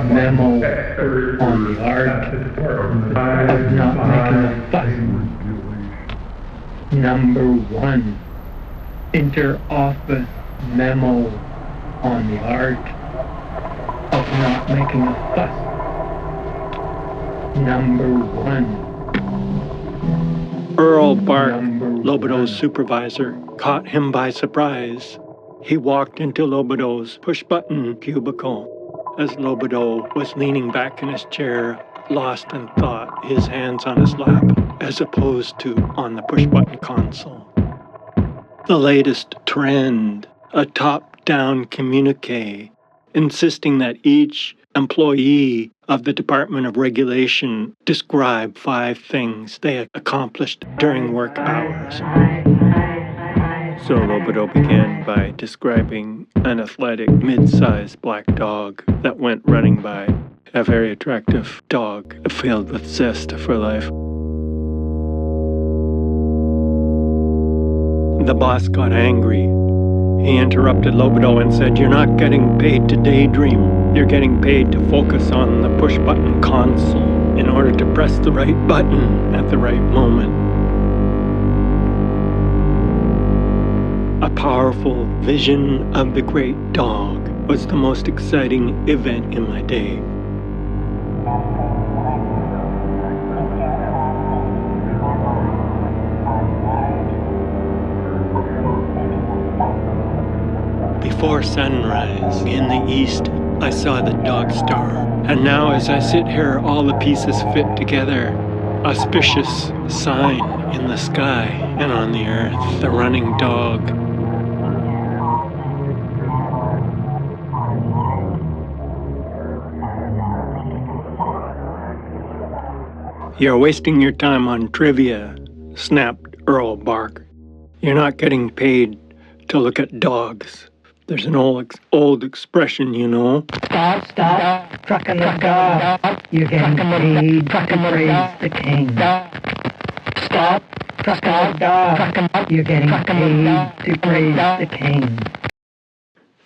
memo on the art of not making a fuss. Number 1, inter-office memo on the art of not making a fuss. Number 1. Earl Bark, Lohbado's supervisor, caught him by surprise. He walked into Lohbado's push-button cubicle as Lohbado was leaning back in his chair, lost in thought, his hands on his lap, as opposed to on the push-button console. The latest trend, a top-down communique, insisting that each employee of the Department of Regulation describe 5 things they accomplished during work hours. So Lohbado began by describing an athletic, mid-sized black dog that went running by, a very attractive dog filled with zest for life. The boss got angry. He interrupted Lohbado and said, "You're not getting paid to daydream. You're getting paid to focus on the push-button console in order to press the right button at the right moment." A powerful vision of the great dog was the most exciting event in my day. Before sunrise in the east, I saw the dog star. And now as I sit here, all the pieces fit together. Auspicious sign in the sky and on the earth, the running dog. "You're wasting your time on trivia," snapped Earl Bark. "You're not getting paid to look at dogs. There's an old expression, you know." Stop, trucking the dog. You're getting paid to praise the king. Stop, trucking the dog. You're getting paid to praise the king.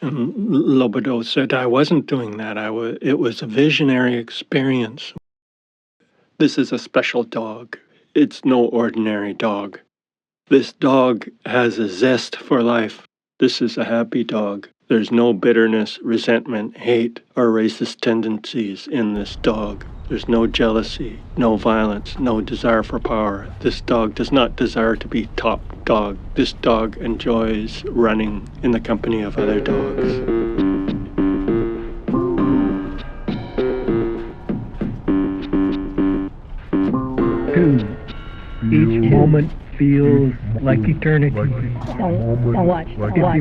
And Lohbado said, "I wasn't doing that. It was a visionary experience. This is a special dog. It's no ordinary dog. This dog has a zest for life. This is a happy dog. There's no bitterness, resentment, hate, or racist tendencies in this dog. There's no jealousy, no violence, no desire for power. This dog does not desire to be top dog. This dog enjoys running in the company of other dogs." Each moment feels like eternity. Don't watch the clock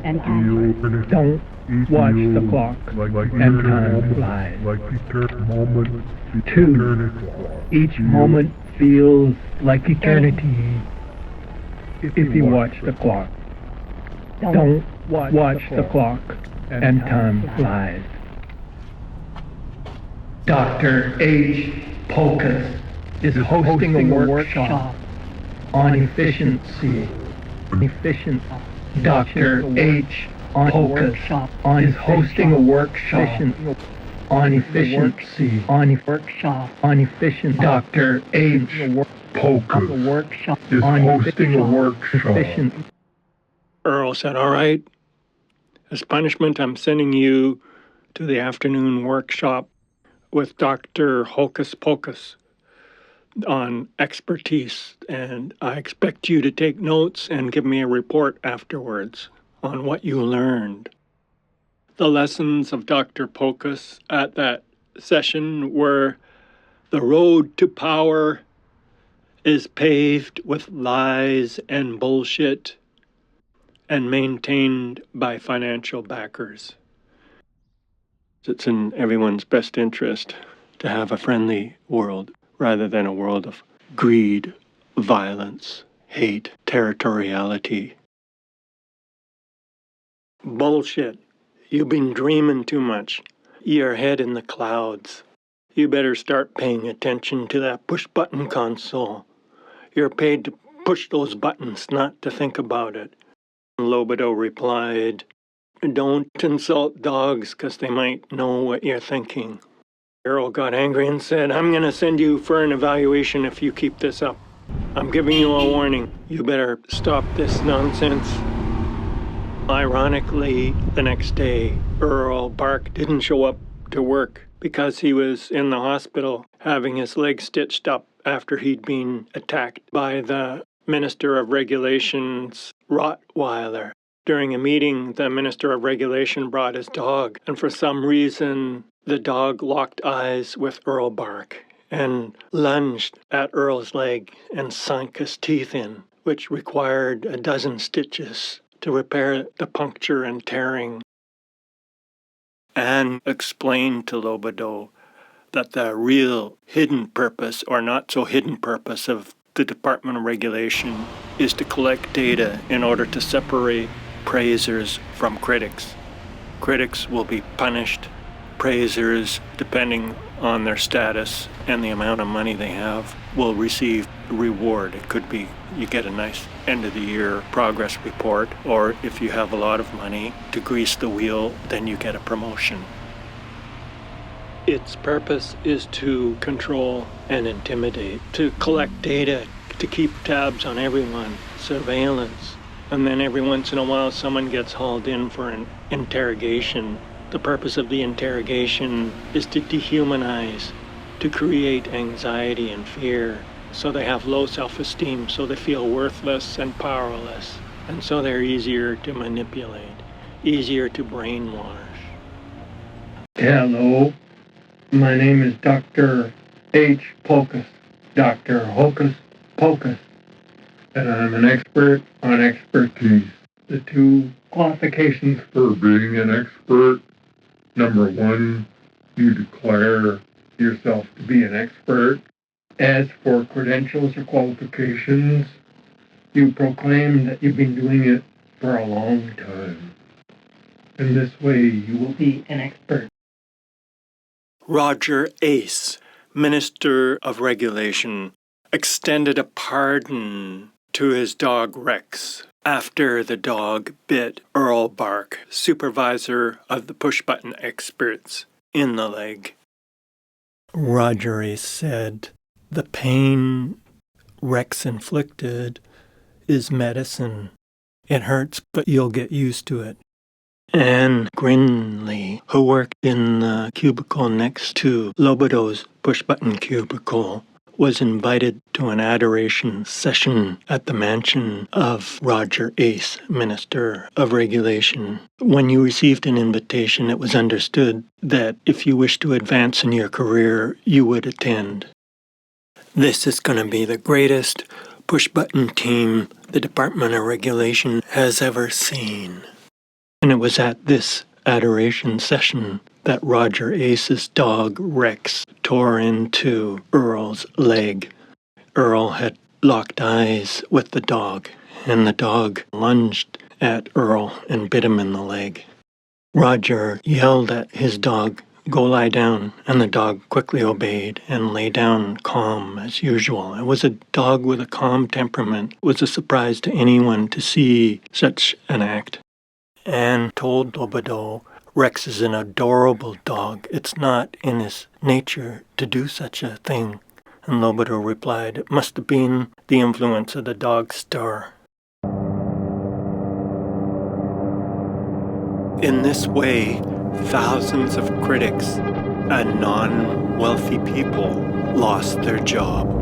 and time. Don't watch the clock and time flies. 2. Each moment feels like eternity if you watch the clock. Don't watch the clock and time flies. Dr. H. Pocus is hosting a workshop on efficiency. Dr. H. Pocus is hosting a workshop on efficiency. On efficiency. Dr. H. Pocus is hosting a workshop. Earl said, "All right. As punishment, I'm sending you to the afternoon workshop with Dr. Hocus Pocus on expertise, and I expect you to take notes and give me a report afterwards on what you learned." The lessons of Dr. Pocus at that session were: the road to power is paved with lies and bullshit and maintained by financial backers. It's in everyone's best interest to have a friendly world rather than a world of greed, violence, hate, territoriality. Bullshit. You've been dreaming too much. Your head in the clouds. You better start paying attention to that push-button console. You're paid to push those buttons, not to think about it. Lohbado replied, Don't insult dogs because they might know what you're thinking. Earl got angry and said, I'm going to send you for an evaluation if you keep this up. I'm giving you a warning. You better stop this nonsense. Ironically, the next day, Earl Bark didn't show up to work because he was in the hospital having his leg stitched up after he'd been attacked by the Minister of Regulation's Rottweiler. During a meeting, the Minister of Regulation brought his dog, and for some reason, the dog locked eyes with Earl Bark and lunged at Earl's leg and sunk his teeth in, which required a dozen stitches to repair the puncture and tearing. Anne explained to Lohbado that the real hidden purpose, or not so hidden purpose, of the Department of Regulation is to collect data in order to separate praisers from critics. Critics will be punished. Praisers, depending on their status and the amount of money they have, will receive a reward. It could be you get a nice end of the year progress report, or if you have a lot of money to grease the wheel, then you get a promotion. Its purpose is to control and intimidate, to collect data, to keep tabs on everyone, surveillance. And then every once in a while someone gets hauled in for an interrogation. The purpose of the interrogation is to dehumanize, to create anxiety and fear, so they have low self-esteem, so they feel worthless and powerless, and so they're easier to manipulate, easier to brainwash. Hello, my name is Dr. H. Pocus, Dr. Hocus Pocus, and I'm an expert on expertise. The two qualifications For being an expert, number one, you declare yourself to be an expert. As for credentials or qualifications, you proclaim that you've been doing it for a long time. And this way you will be an expert. Roger Ace, Minister of Regulation, extended a pardon to his dog Rex after the dog bit Earl Bark, supervisor of the push-button experts, in the leg. Roger Ace said, the pain Rex inflicted is medicine. It hurts, but you'll get used to it. Anne Grinley, who worked in the cubicle next to Lohbado's push-button cubicle, was invited to an adoration session at the mansion of Roger Ace, Minister of Regulation. When you received an invitation, it was understood that if you wished to advance in your career, you would attend. This is going to be the greatest push-button team the Department of Regulation has ever seen. And it was at this adoration session that Roger Ace's dog Rex tore into Earl's leg. Earl had locked eyes with the dog, and the dog lunged at Earl and bit him in the leg. Roger yelled at his dog, "Go lie down," and the dog quickly obeyed and lay down calm as usual. It was a dog with a calm temperament. It was a surprise to anyone to see such an act. Anne told Lohbado, Rex is an adorable dog. It's not in his nature to do such a thing. And Lohbado replied, it must have been the influence of the dog star. In this way, thousands of critics and non-wealthy people lost their job.